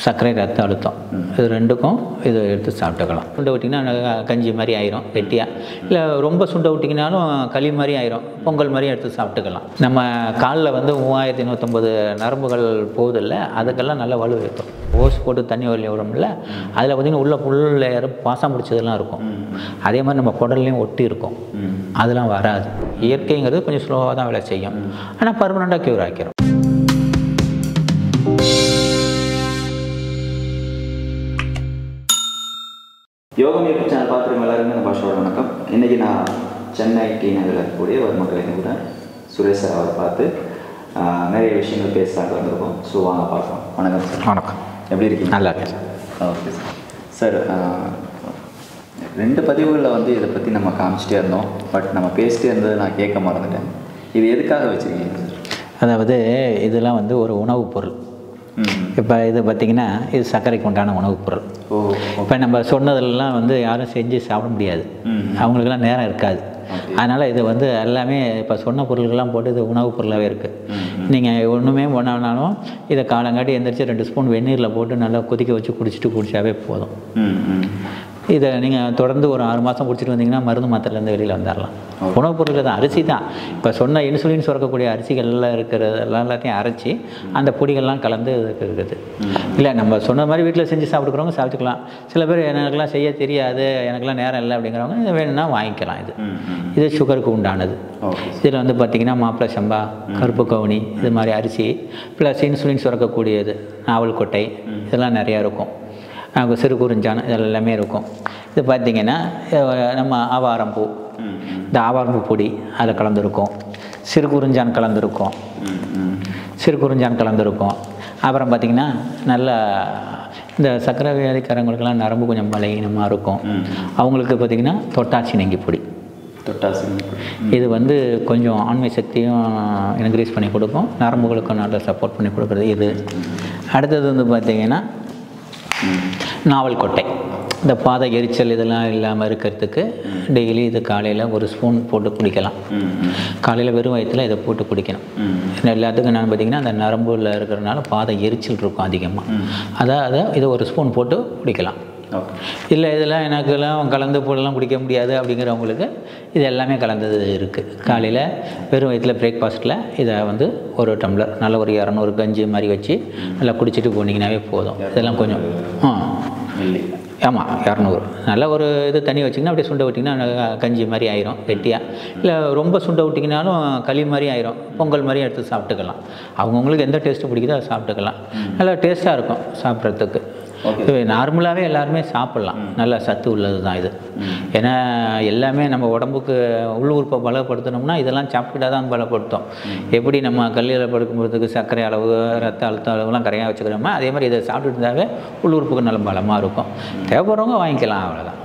சர்க்கரை ரத்த அழுத்தம் இது ரெண்டுக்கும் இது எடுத்து சாப்பிட்டுக்கலாம். சுண்டை விட்டிங்கன்னா கஞ்சி மாதிரி ஆயிரும் கெட்டியாக, இல்லை ரொம்ப சுண்டை விட்டிங்கனாலும் களி மாதிரி ஆயிரும், பொங்கல் மாதிரி எடுத்து சாப்பிட்டுக்கலாம். நம்ம காலில் வந்து 3150 நரம்புகள் போகுதில்ல, அதுக்கெல்லாம் நல்லா வலு ஏற்றும். ஓஸ் போட்டு தண்ணி வலி விடும்ல, அதில் பார்த்திங்கன்னா உள்ள புல் லேயர் பாசம் பிடிச்சதெல்லாம் இருக்கும். அதே மாதிரி நம்ம குடல்லையும் ஒட்டி இருக்கும், அதெல்லாம் வராது. இயற்கைங்கிறது கொஞ்சம் ஸ்லோவாக தான் வேலை செய்யும், ஆனால் பர்மனெண்ட்டாக க்யூர் ஆக்கிரும். யோகம் யூடியூப் சேனல் பார்த்துருங்க எல்லாருமே அந்த பாஷோட வணக்கம். இன்றைக்கி நான் சென்னை டி நகரில் இருக்கக்கூடிய ஒரு மக்களின் கூட சுரேஷ் சார் அவரை பார்த்து நிறைய விஷயங்கள் பேசலான்னு வந்திருக்கோம். ஸோ வாங்க பார்க்கலாம். வணக்கம் சார். வணக்கம். எப்படி இருக்கீங்க? நல்லா இருக்கேன் சார். Okay sir. ரெண்டு பதிவுகளில் வந்து இதை பற்றி நம்ம காமிச்சிட்டே இருந்தோம், பட் நம்ம பேசிட்டே இருந்தது நான் கேட்க மறந்துட்டேன். இது எதுக்காக வச்சுருக்கீங்க சார்? அதாவது இதெல்லாம் வந்து ஒரு உணவுப் பொருள். இப்போ இது பார்த்திங்கன்னா இது சர்க்கரைக்கு உண்டான உணவுப் பொருள். இப்போ நம்ம சொன்னதெல்லாம் வந்து யாரும் செஞ்சு சாப்பிட முடியாது, அவங்களுக்கெல்லாம் நேரம் இருக்காது. அதனால் இது வந்து எல்லாமே இப்போ சொன்ன பொருள்கள்லாம் போட்டு இது உணவுப் பொருளாகவே இருக்குது. நீங்கள் ஒன்றுமே பண்ணாலும் இதை காலங்காட்டி எந்திரிச்சு 2 ஸ்பூன் வெந்நீரில் போட்டு நல்லா கொதிக்க வச்சு குடிச்சாவே போதும். இதை நீங்கள் தொடர்ந்து ஒரு 6 மாதம் குடிச்சிட்டு வந்தீங்கன்னா மருந்து மாத்திரைலேருந்து வெளியில் வந்துடலாம். உணவுப் பொருட்கள் தான், அரிசி தான். இப்போ சொன்ன இன்சுலின் சுரக்கக்கூடிய அரிசிகள்லாம் இருக்கிறது எல்லாத்தையும் அரைச்சி அந்த பொடிகள்லாம் கலந்து இருக்குது. இல்லை நம்ம சொன்ன மாதிரி வீட்டில் செஞ்சு சாப்பிட்டுக்கிறவங்க சாப்பிட்டுக்கலாம். சில பேர் எனக்குலாம் செய்ய தெரியாது, எனக்குலாம் நேரம் இல்லை அப்படிங்கிறவங்க இதை வேணும்னா வாங்கிக்கலாம். இது சுகருக்கு உண்டானது. இதில் வந்து பார்த்திங்கன்னா மாப்பிளை சம்பா, கருப்பு கவுனி, இது மாதிரி அரிசி ப்ளஸ் இன்சுலின் சுரக்கக்கூடியது நாவல் கொட்டை இதெல்லாம் நிறையா இருக்கும். சிறு குறிஞ்சான் இதெல்லாமே இருக்கும். இது பார்த்திங்கன்னா நம்ம ஆவாரம்பூ, இந்த ஆவாரம்பூ பொடி அதில் கலந்துருக்கும், சிறு குறிஞ்சான் கலந்துருக்கும், அப்புறம் பார்த்திங்கன்னா நல்லா இந்த சர்க்கரை வியாதிக்காரங்களுக்கெல்லாம் நரம்பு கொஞ்சம் பலகீனமாக இருக்கும், அவங்களுக்கு பார்த்திங்கன்னா தொட்டாசி நெங்கி பொடி. இது வந்து கொஞ்சம் ஆண்மை சக்தியும் இன்க்ரீஸ் பண்ணி கொடுக்கும், நரம்புகளுக்கும் நல்லா சப்போர்ட் பண்ணி கொடுக்குறது இது. அடுத்தது வந்து பார்த்திங்கன்னா நாவல் கொட்டை, இந்த பாதை எரிச்சல் இதெல்லாம் இல்லாமல் இருக்கிறதுக்கு டெய்லி இது காலையில் 1 ஸ்பூன் போட்டு குடிக்கலாம். காலையில் வெறும் வயிற்றில் இதை போட்டு குடிக்கணும். எல்லாத்துக்கும் என்னென்னு பார்த்திங்கன்னா அந்த நரம்புல இருக்கிறதுனால பாதை எரிச்சல் இருக்கும் அதிகமாக, அதை இதை 1 ஸ்பூன் போட்டு குடிக்கலாம். இல்லை இதெல்லாம் எனக்குலாம் கலந்து போடலாம் குடிக்க முடியாது அப்படிங்கிறவங்களுக்கு இது எல்லாமே கலந்தது இருக்குது. காலையில் வெறும் வயிற்றில் பிரேக்ஃபாஸ்ட்டில் இதை வந்து 1 டம்ளர் நல்ல ஒரு 200 கஞ்சி மாதிரி வச்சு நல்லா குடிச்சிட்டு போனீங்கன்னாவே போதும். இதெல்லாம் கொஞ்சம் ஆமாம் 200 நல்ல ஒரு இது தண்ணி வச்சிங்கன்னா அப்படியே சுண்டை விட்டிங்கன்னா கஞ்சி மாதிரி ஆயிரும் கெட்டியாக, இல்லை ரொம்ப சுண்டை விட்டிங்கனாலும் களி மாதிரி ஆயிரும், பொங்கல் மாதிரி எடுத்து சாப்பிட்டுக்கலாம். அவங்கவுங்களுக்கு எந்த டேஸ்ட்டு பிடிக்குதோ அதை சாப்பிட்டுக்கலாம். நல்லா டேஸ்ட்டாக இருக்கும் சாப்பிட்றதுக்கு. நார்மலாகவே எல்லாருமே சாப்பிட்லாம், நல்லா சத்து உள்ளது தான் இது. ஏன்னா எல்லாமே நம்ம உடம்புக்கு உள்ளுறுப்பை பலப்படுத்தணும்னா இதெல்லாம் சாப்பிட்டுட்டா தான் பலப்படுத்தும். எப்படி நம்ம கல்லீரல் படுக்கும்போதுக்கு சர்க்கரை அளவு ரத்த அழுத்த அளவுலாம் கரையாக வச்சுக்கிறோமோ அதே மாதிரி இதை சாப்பிட்டுட்டு இருந்தாவே உள்ளுறுப்புக்கு நல்ல பலமாக இருக்கும். தேவைப்படுறவங்க வாங்கிக்கலாம், அவ்வளோதான்.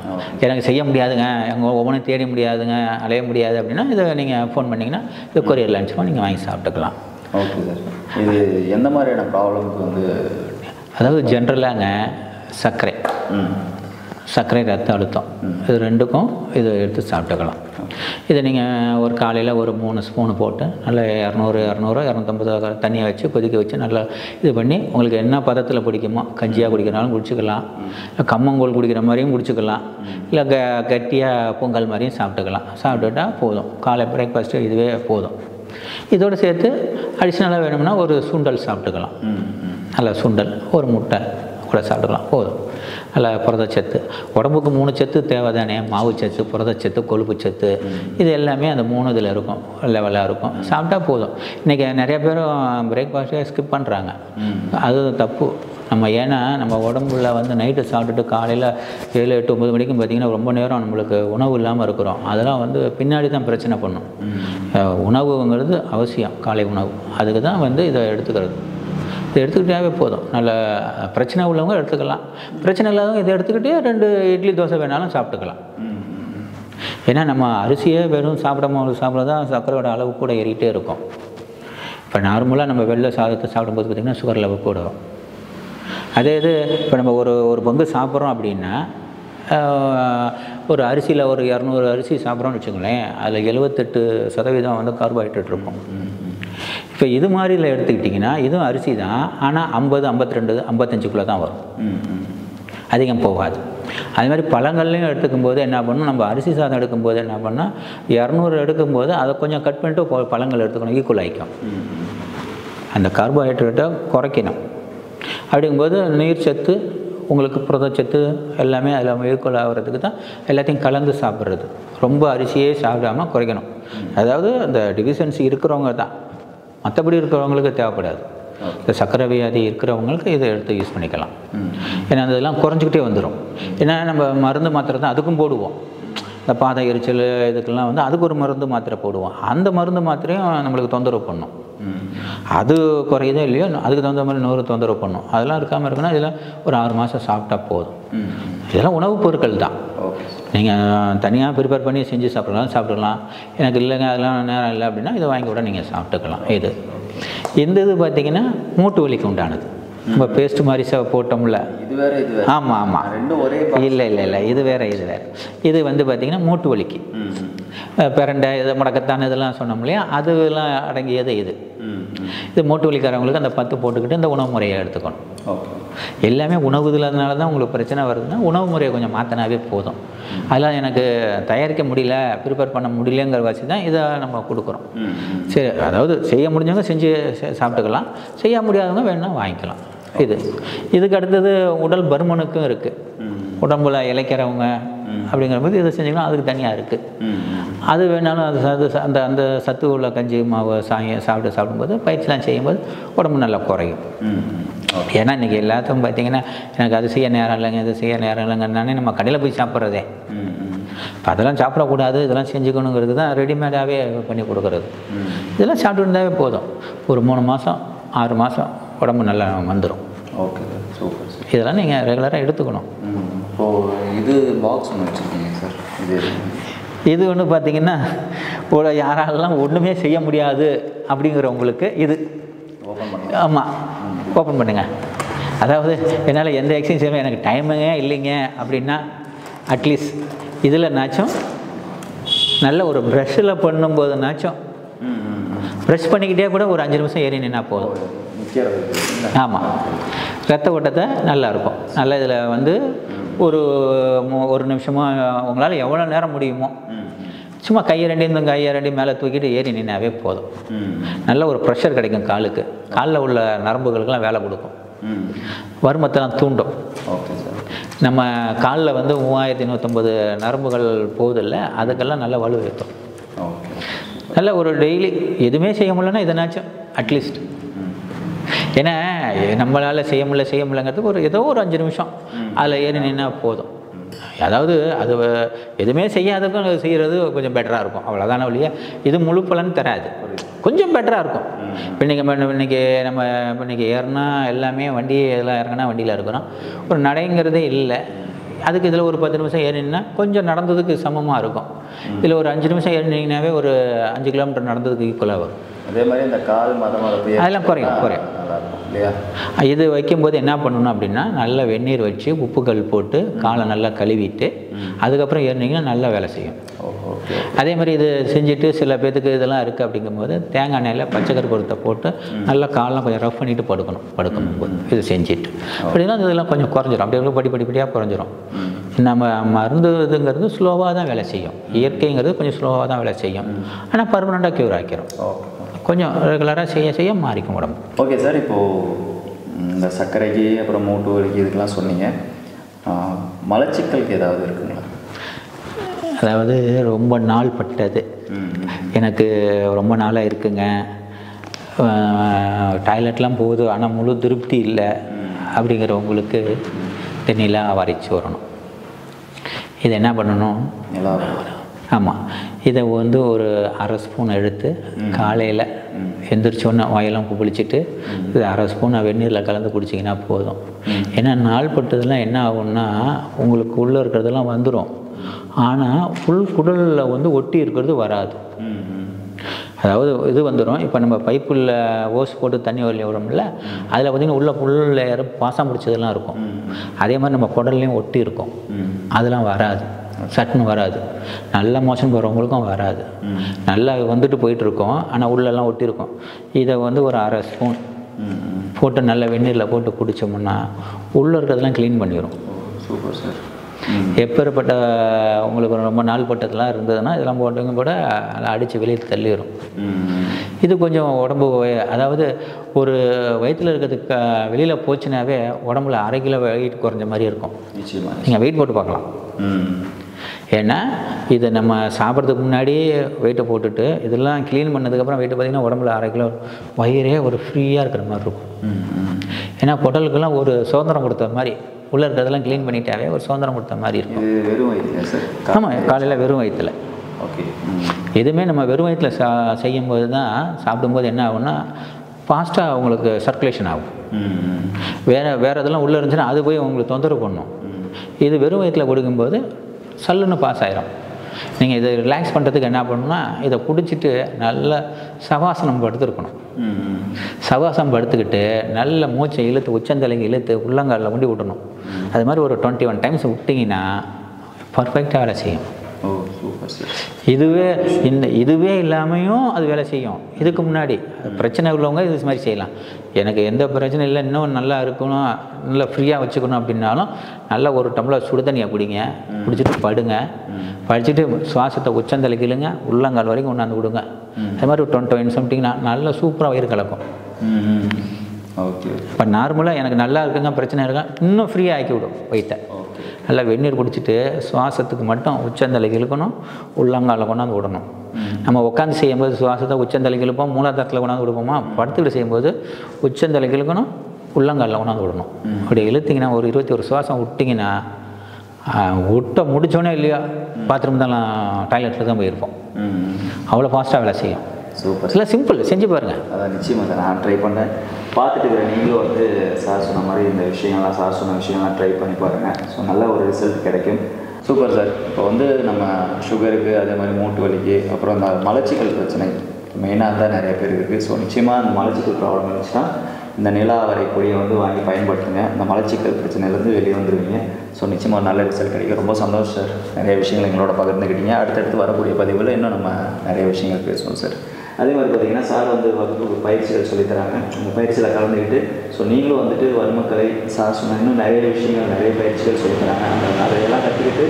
எனக்கு செய்ய முடியாதுங்க, எங்கள் ஒவ்வொன்றும் தேட முடியாதுங்க, அலைய முடியாது அப்படின்னா இதை நீங்கள் ஃபோன் பண்ணிங்கன்னா இது கொரியரில் அனுப்பிச்சுமா நீங்கள் வாங்கி சாப்பிட்டுக்கலாம். Okay sir. இது எந்த மாதிரியான ப்ராப்ளம்க்கு வந்து, அதாவது ஜென்ரலாங்க சர்க்கரை ரத்த அழுத்தம் இது ரெண்டுக்கும் இது எடுத்து சாப்பிட்டுக்கலாம். இதை நீங்கள் ஒரு காலையில் ஒரு 3 ஸ்பூனு போட்டு நல்லா 200 250 தண்ணியை வச்சு கொதிக்க வச்சு நல்லா இது பண்ணி உங்களுக்கு என்ன பதத்தில் பிடிக்குமோ கஞ்சியாக குடிக்கிறனாலும் குடிச்சிக்கலாம், கம்மங்கூழ் குடிக்கிற மாதிரியும் குடிச்சிக்கலாம், இல்லை கட்டியாக பொங்கல் மாதிரியும் சாப்பிட்டுட்டா போதும். காலை பிரேக்ஃபாஸ்ட்டு இதுவே போதும். இதோடு சேர்த்து அடிஷ்னலாக வேணும்னா ஒரு சுண்டல் சாப்பிட்டுக்கலாம். நல்ல சுண்டல், ஒரு முட்டை கூட சாப்பிட்டுக்கலாம், போதும். நல்லா புரதச்சத்து, உடம்புக்கு 3 சத்து தேவை தானே, மாவுச்சத்து, புரதச்சத்து, கொழுப்புச்சத்து, இது எல்லாமே அந்த 3 இதில் இருக்கும், லெவலாக இருக்கும். சாப்பிட்டா போதும். இன்றைக்கி நிறைய பேரும் பிரேக்ஃபாஸ்ட்டே ஸ்கிப் பண்ணுறாங்க, அது தப்பு. ஏன்னா நம்ம உடம்புல வந்து நைட்டு சாப்பிட்டுட்டு காலையில் 7 8 9 மணிக்கும் பார்த்திங்கன்னா ரொம்ப நேரம் நம்மளுக்கு உணவு இல்லாமல் இருக்கிறோம். அதெல்லாம் வந்து பின்னாடி தான் பிரச்சனை பண்ணும். உணவுங்கிறது அவசியம், காலை உணவு. அதுக்கு தான் வந்து இதை எடுத்துக்கிறது. இதை எடுத்துக்கிட்டாவே போதும். நல்ல பிரச்சனை உள்ளவங்க எடுத்துக்கலாம், பிரச்சனை இல்லாதவங்க இதை எடுத்துக்கிட்டே 2 இட்லி தோசை வேணாலும் சாப்பிட்டுக்கலாம். ஏன்னா நம்ம அரிசியே வெறும் சாப்பிட தான் சர்க்கரையோட அளவு கூட ஏறிக்கிட்டே இருக்கும். இப்போ நார்மலாக நம்ம வெள்ளை சாதத்தை சாப்பிடும்போது பார்த்திங்கன்னா சுகர் லெவல் கூட வரும். அதே இது இப்போ நம்ம ஒரு பங்கு சாப்பிட்றோம் அப்படின்னா ஒரு அரிசியில் ஒரு 200 அரிசி சாப்பிட்றோன்னு வச்சுக்கோங்களேன், அதில் 78% வந்து கார்போஹைட்ரேட் இருக்கும். இப்போ இது மாதிரியில் எடுத்துக்கிட்டிங்கன்னா இதுவும் அரிசி தான், ஆனால் 50, 52, 55 தான் வரும், அதிகம் போகாது. அது மாதிரி பழங்கள்லையும் எடுத்துக்கும்போது என்ன பண்ணணும், நம்ம அரிசி சாதம் எடுக்கும்போது என்ன பண்ணால் 200 எடுக்கும்போது அதை கொஞ்சம் கட் பண்ணிட்டு பழங்கள் எடுத்துக்கணும், ஈக்குவல் ஆகிக்கும். அந்த கார்போஹைட்ரேட்டை குறைக்கணும். அப்படிங்கும்போது நீர் சத்து உங்களுக்கு புரதச்சத்து எல்லாமே அதில் ஈக்குவல் ஆகிறதுக்கு தான் எல்லாத்தையும் கலந்து சாப்பிட்றது. ரொம்ப அரிசியே சாப்பிடாமல் குறைக்கணும். அதாவது அந்த டிஃபிஷியன்சி இருக்கிறவங்க தான், மற்றபடி இருக்கிறவங்களுக்கு தேவைப்படாது. இந்த சர்க்கரை வியாதி இருக்கிறவங்களுக்கு இதை எடுத்து யூஸ் பண்ணிக்கலாம். ஏன்னா அதெல்லாம் குறைஞ்சிக்கிட்டே வந்துடும். ஏன்னா நம்ம மருந்து மாத்திரை தான் அதுக்கும் போடுவோம். இந்த பாதை எரிச்சல் இதுக்கெல்லாம் வந்து அதுக்கு ஒரு மருந்து மாத்திரை போடுவோம். அந்த மருந்து மாத்திரையும் நம்மளுக்கு தொந்தரவு பண்ணும். அது குறையுதோ இல்லையோ அதுக்கு தகுந்த மாதிரி நோறு தொந்தரவு பண்ணும். அதெல்லாம் இருக்காமல் இருக்குன்னா இதெல்லாம் ஒரு 6 மாதம் சாப்பிட்டா போதும். இதெல்லாம் உணவுப் பொருட்கள் தான். நீங்கள் தனியாக ப்ரிப்பேர் பண்ணி செஞ்சு சாப்பிடலாம். எனக்கு இல்லைங்க அதெல்லாம் நேரம் இல்லை அப்படின்னா இதை வாங்கி கூட நீங்கள் சாப்பிட்டுக்கலாம். இந்த இது பார்த்திங்கன்னா மூட்டு வலிக்கு உண்டானது. நம்ம பேஸ்ட் மாதிரி போட்டோம்ல, ஆமாம் இல்லை இது வேறு. இது வந்து பார்த்திங்கன்னா மூட்டு வலிக்கு பிரண்டை இது முடக்கத்தான் இதெல்லாம் சொன்னோம் இல்லையா, அதெல்லாம் அடங்கியது இது மூட்டு வலிக்காரவங்களுக்கு அந்த 10 போட்டுக்கிட்டு இந்த உணவு முறையை எடுத்துக்கணும். எல்லாமே உணவு இல்லாதனால தான் உங்களுக்கு பிரச்சனை வருதுன்னா உணவு முறையை கொஞ்சம் மாற்றினாவே போதும். அதெல்லாம் எனக்கு தயாரிக்க முடியல, ப்ரிப்பேர் பண்ண முடியலங்கிற வச்சு தான் இதை நம்ம கொடுக்குறோம். சரி, அதாவது செய்ய முடிஞ்சவங்க செஞ்சு சாப்பிட்டுக்கலாம், செய்ய முடியாதவங்க வேணும்னா வாங்கிக்கலாம். இதுக்கு அடுத்தது உடல் பருமனுக்கும் இருக்குது. உடம்புல இளைக்கிறவங்க அப்படிங்கிற போது இதை செஞ்சுக்கலாம், அதுக்கு தனியாக இருக்குது. அது வேணாலும் அது அந்த அந்த சத்து உள்ள கஞ்சி மாவு சாப்பிடும்போது பயிற்சிலாம் செய்யும்போது உடம்பு நல்லா குறையும். ஏன்னா இன்றைக்கி எல்லாத்துக்கும் பார்த்திங்கன்னா எனக்கு அது செய்ய நேரம் இல்லைங்க, இது செய்ய நேரம் இல்லைங்கன்னானே நம்ம கடையில் போய் சாப்பிட்றதே. இப்போ அதெல்லாம் சாப்பிடக்கூடாது, இதெல்லாம் செஞ்சுக்கணுங்கிறது தான் ரெடிமேடாகவே பண்ணி கொடுக்குறது. இதெல்லாம் சாப்பிட்டு இருந்தாவே போதும். ஒரு 3 மாதம் 6 மாதம் உடம்பு நல்லா வந்துடும். Okay, super. இதெல்லாம் நீங்கள் ரெகுலராக எடுத்துக்கணும். இப்போது இது பாக்ஸ் ஒன்று வச்சுருக்கீங்க சார், இது ஒன்று பார்த்திங்கன்னா யாராலெல்லாம் ஒன்றுமே செய்ய முடியாது அப்படிங்கிறவங்களுக்கு இது ஓப்பன் பண்ணி, ஆமாம் ஓப்பன் பண்ணுங்க. அதாவது என்னால் எந்த எக்ஸசைஸ் செய்யணும் எனக்கு டைமுங்க இல்லைங்க அப்படின்னா அட்லீஸ்ட் இதில்னாச்சும் நல்ல ஒரு ப்ரஷ்ஷில் பண்ணும்போதுனாச்சும் ப்ரஷ் பண்ணிக்கிட்டே கூட ஒரு 5 நிமிஷம் ஏறி நின்னா போதும். ஆமாம், ரத்த ஓட்டத்தை நல்லாயிருக்கும். நல்லா இதில் வந்து ஒரு நிமிஷமோ உங்களால் எவ்வளோ நேரம் முடியுமோ சும்மா கையை ரெண்டையும் மேலே தூக்கிட்டு ஏறி நின்னாவே போதும். நல்ல ஒரு ப்ரெஷர் கிடைக்கும் காலுக்கு. காலில் உள்ள நரம்புகளுக்கெல்லாம் வேலை கொடுக்கும், வருமத்தெல்லாம் தூண்டும். நம்ம காலில் வந்து 3150 நரம்புகள் போகுதில்ல, அதுக்கெல்லாம் நல்ல வலு ஏற்றும். நல்ல ஒரு டெய்லி எதுவுமே செய்ய முடியலன்னா இதனாச்சும் அட்லீஸ்ட், ஏன்னா நம்மளால் செய்ய முடியலங்கிறதுக்கு ஏதோ ஒரு 5 நிமிஷம் அதில் ஏறி நின்னா போதும். அதாவது அது எதுவுமே செய்யாததுக்கும் செய்கிறது கொஞ்சம் பெட்டராக இருக்கும், அவ்வளோதானே ஒழிய இது முழு பலன் தராது, கொஞ்சம் பெட்டராக இருக்கும். இப்போ இன்றைக்கி ஏறினா எல்லாமே வண்டி இதெல்லாம் இறங்கினா வண்டியில் இருக்கிறோம், ஒரு நடைங்கிறதே இல்லை. அதுக்கு இதில் ஒரு 10 நிமிஷம் ஏறினா கொஞ்சம் நடந்ததுக்கு சமமாக இருக்கும். இதில் ஒரு 5 நிமிஷம் ஏறினீங்கன்னாவே ஒரு 5 கிலோமீட்டர் நடந்ததுக்கு ஈக்குவலாக வரும். அதே மாதிரி இந்த கால் அதெல்லாம் குறையும். இது வைக்கும்போது என்ன பண்ணணும் அப்படின்னா நல்ல வெந்நீர் வச்சு உப்புக்கல் போட்டு காலை நல்லா கழுவிட்டு அதுக்கப்புறம் ஏறினீங்கன்னா நல்லா வேலை செய்யும். அதே மாதிரி இது செஞ்சுட்டு சில பேர்த்துக்கு இதெல்லாம் இருக்குது அப்படிங்கும்போது தேங்காய் எண்ணெயில் பச்சை கருப்பூரத்தை போட்டு நல்லா காலெலாம் கொஞ்சம் ரஃப் பண்ணிவிட்டு படுக்கும்போது இது செஞ்சுட்டு அப்படின்னா இதெல்லாம் கொஞ்சம் குறைஞ்சிரும். அப்படியே படிப்படியாக குறைஞ்சிரும். நம்ம மருந்து இதுங்கிறது ஸ்லோவாக தான் வேலை செய்யும், இயற்கைங்கிறது கொஞ்சம் ஸ்லோவாக தான் வேலை செய்யும், ஆனால் பர்மனெண்ட்டாக க்யூர் ஆக்கிரும். கொஞ்சம் ரெகுலராக செய்ய மாறிக்கும் உடம்பு. ஓகே சார், இப்போது இந்த சர்க்கரைக்கு அப்புறம் மூட்டு வலிக்கு இதுக்கெலாம் சொன்னீங்க, மலச்சிக்கலுக்கு ஏதாவது இருக்குங்களா? அதாவது ரொம்ப நாள் பட்டது, எனக்கு ரொம்ப நாளாக இருக்குங்க, டாய்லெட்லாம் போகுது ஆனால் முழு திருப்தி இல்லை அப்படிங்கிறவங்களுக்கு தென்னிலா வரைச்சி வரணும். இது என்ன பண்ணணும்? ஆமாம், இதை வந்து ஒரு 1/2 ஸ்பூன் எடுத்து காலையில் எந்திரிச்சோன்னே வாயெல்லாம் குளிச்சுட்டு இது 1/2 ஸ்பூன் வெந்நீரில் கலந்து குடிச்சிங்கன்னா போதும். ஏன்னா நாள் பட்டதெல்லாம் என்ன ஆகும்னா உங்களுக்கு உள்ளே இருக்கிறதெல்லாம் வந்துடும், ஆனால் ஃபுல் குடலில் வந்து ஒட்டி இருக்கிறது வராது. அதாவது இது வந்துடும். இப்போ நம்ம பைப்பில் ஓஸ் போட்டு தண்ணி வரலையே விடும்ல, அதில் பார்த்திங்கன்னா உள்ள ஃபுல் லேயர் பாசம் பிடிச்சதெல்லாம் இருக்கும். அதே மாதிரி நம்ம குடல்லையும் ஒட்டி இருக்கும், அதெல்லாம் வராது. சட்டுன்னு வராது. நல்லா மோஷன் போகிறவங்களுக்கும் வராது. நல்லா வந்துட்டு போயிட்டுருக்கோம், ஆனால் உள்ளெல்லாம் ஒட்டியிருக்கும். இதை வந்து ஒரு 1/2 ஸ்பூன் போட்டு நல்ல வெந்நீரில் போட்டு குடித்தோம்னா உள்ளே இருக்கிறதெல்லாம் க்ளீன் பண்ணிடும். Super sir. எப்பேற்பட்ட உங்களுக்கு ரொம்ப நாள் பட்டதெல்லாம் இருந்ததுன்னா இதெல்லாம் போட்டுங்க கூட அடித்து வெளியே தள்ளிடும். இது கொஞ்சம் உடம்பு, அதாவது ஒரு வயிற்றில் இருக்கிறதுக்கு வெளியில் போச்சுனாவே உடம்புல 1/2 கிலோ வெயிட் குறைஞ்ச மாதிரி இருக்கும். நிச்சயமாக நீங்கள் வெயிட் போட்டு பார்க்கலாம். ஏன்னா இது நம்ம சாப்பிட்றதுக்கு முன்னாடி வெயிட்டை போட்டுட்டு இதெல்லாம் க்ளீன் பண்ணதுக்கப்புறம் வெயிட்டை பார்த்திங்கன்னா உடம்புல 1/2 கிலோ, வயிறே ஒரு ஃப்ரீயாக இருக்கிற மாதிரி இருக்கும். ஏன்னா குடலுக்கெல்லாம் ஒரு சுதந்திரம் கொடுத்த மாதிரி, உள்ளே இருக்கிறதெல்லாம் க்ளீன் பண்ணிட்டாவே ஒரு சுதந்திரம் கொடுத்த மாதிரி இருக்கும். வெறும் வயிற்றுல சார்? ஆமாம், காலையில் வெறும் வயிற்றில். ஓகே. எதுவுமே நம்ம வெறும் வயிற்றில் செய்யும்போது தான், சாப்பிடும்போது என்ன ஆகும்னா ஃபாஸ்ட்டாக உங்களுக்கு சர்க்குலேஷன் ஆகும். வேறு இதெல்லாம் உள்ளே இருந்துச்சுன்னா அது போய் உங்களுக்கு தொந்தரவு பண்ணும். இது வெறும் வயிற்றில் கொடுக்கும்போது சல்லுன்னு பாஸ் ஆயிரும். நீங்கள் இதை ரிலாக்ஸ் பண்ணுறதுக்கு என்ன பண்ணணும்னா இதை குடிச்சிட்டு நல்ல சவாசனம் படுத்துருக்கணும். சவாசனம் படுத்துக்கிட்டு நல்ல மூச்சை இழுத்து உச்சந்தலைக்கு இழுத்து உள்ளங்காலில் கொண்டு விடணும். அது மாதிரி ஒரு 21 டைம்ஸ் விட்டிங்கன்னா பர்ஃபெக்டாக வேலை செய்யும். ஓ சூப்பர் சார். இதுவே இல்லாமையும் அது வேலை செய்யும். இதுக்கு முன்னாடி பிரச்சனை உள்ளவங்க இது மாதிரி செய்யலாம். எனக்கு எந்த பிரச்சனையும் இல்லை, இன்னும் நல்லா இருக்கணும், நல்லா ஃப்ரீயாக வச்சுக்கணும் அப்படின்னாலும் நல்லா ஒரு டம்ளர் சுடு தண்ணியை குடிங்க, குடிச்சிட்டு படுங்க. படிச்சுட்டு சுவாசத்தை உச்சந்தலைக்கு இழுங்க, உள்ளங்கால் வரைக்கும் கொண்டாந்து விடுங்க. அது மாதிரி ஒரு 20 நிமிஷம் விட்டிங்கன்னா நல்லா சூப்பராக வயிறு கலக்கும். ஓகே. இப்போ நார்மலாக எனக்கு நல்லா இருக்குங்க, பிரச்சனை இருக்கா, இன்னும் ஃப்ரீயாக ஆக்கி விடும் வயிற்றை. நல்லா வெந்நீர் குடிச்சிட்டு சுவாசத்துக்கு மட்டும் உச்சந்தலைக்கு இழுக்கணும், உள்ளங்காலில் கொண்டாந்து விடணும். நம்ம உட்காந்து செய்யும்போது சுவாசத்தை உச்சந்தலைக்கு இழுப்போம், மூலாதாரத்தில் கொண்டாந்து விடுப்போமா, படுத்துக்கிட்டு செய்யும்போது உச்சந்தலைக்கு இழுக்கணும், உள்ளங்காலில் கொண்டாந்து விடணும். அப்படி இழுத்திங்கன்னா ஒரு 21 சுவாசம் விட்டிங்கன்னா விட்ட முடித்தோன்னே இல்லையா பாத்ரூம் தான், டாய்லெட்டில் தான் போயிருப்போம். அவ்வளோ ஃபாஸ்ட்டாக வேலை செய்யும். சூப்பர். இல்லை சிம்பிள், செஞ்சு பாருங்கள். அதான் நிச்சயமாக சார், நான் ட்ரை பண்ணேன், பார்த்துட்டு இருக்கிறேன். நீங்களும் வந்து சார் சொன்ன மாதிரி இந்த விஷயங்கள்லாம், சார் சொன்ன விஷயங்கள்லாம் ட்ரை பண்ணி பாருங்கள். ஸோ நல்ல ஒரு ரிசல்ட் கிடைக்கும். Super sir. இப்போ வந்து நம்ம சுகருக்கு, அதே மாதிரி மூட்டு வலிக்கு, அப்புறம் இந்த மலச்சிக்கல் பிரச்சனை மெயினாக தான் நிறைய பேருக்கு இருக்குது. ஸோ நிச்சயமாக அந்த மலச்சிக்கல் ப்ராப்ளம் இருந்துச்சுன்னா இந்த நிலாவரை பொடியை வந்து வாங்கி பயன்படுத்துங்க. இந்த மலச்சிக்கல் பிரச்சனையிலேருந்து வெளியே வந்துடுவீங்க. ஸோ நிச்சயமாக நல்ல ரிசல்ட் கிடைக்கும். ரொம்ப சந்தோஷம் சார், நிறைய விஷயங்கள் எங்களோட பகிர்ந்துக்கிட்டீங்க. அடுத்தடுத்து வரக்கூடிய பதிவில் இன்னும் நம்ம நிறைய விஷயங்கள் பேசுவோம் சார். அதே மாதிரி பார்த்திங்கன்னா சார் வந்து வகுப்பு பயிற்சிகள் சொல்லித்தராங்க. அந்த பயிற்சியில் கலந்துக்கிட்டு ஸோ நீங்களும் வந்துட்டு வறுமக்கலை சார் சொன்ன இன்னும் நிறைய விஷயங்கள், நிறைய பயிற்சிகள் சொல்லித்தராங்க. அதையெல்லாம் கற்றுக்கிட்டு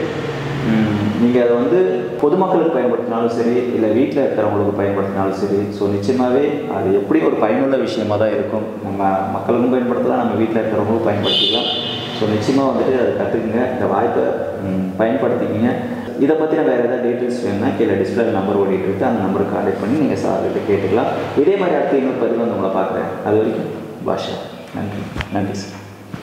நீங்கள் அதை வந்து பொதுமக்களுக்கு பயன்படுத்தினாலும் சரி, இல்லை வீட்டில் இருக்கிறவங்களுக்கு பயன்படுத்தினாலும் சரி, ஸோ நிச்சயமாகவே அது எப்படி ஒரு பயனுள்ள விஷயமாக தான் இருக்கும். நம்ம மக்களுக்கும் பயன்படுத்தலாம், நம்ம வீட்டில் இருக்கிறவங்களுக்கும் பயன்படுத்திக்கலாம். ஸோ நிச்சயமாக வந்துட்டு அதை கற்றுக்குங்க, இந்த வாய்ப்பை பயன்படுத்திக்கிங்க. இதை பற்றின வேறு ஏதாவது டீட்டெயில்ஸ் வேணும்னா கீழே டிஸ்பிளே நம்பர் ஓடிட்டு இருக்குது, அந்த நம்பருக்கு கான்டாக்ட் பண்ணி நீங்கள் சார்கிட்ட கேட்டுக்கலாம். இதே மாதிரி அடுத்து இன்னொரு பதிவு வந்து உங்களை பார்க்குறேன். அது வரைக்கும் பாஷா. நன்றி. நன்றி சார்.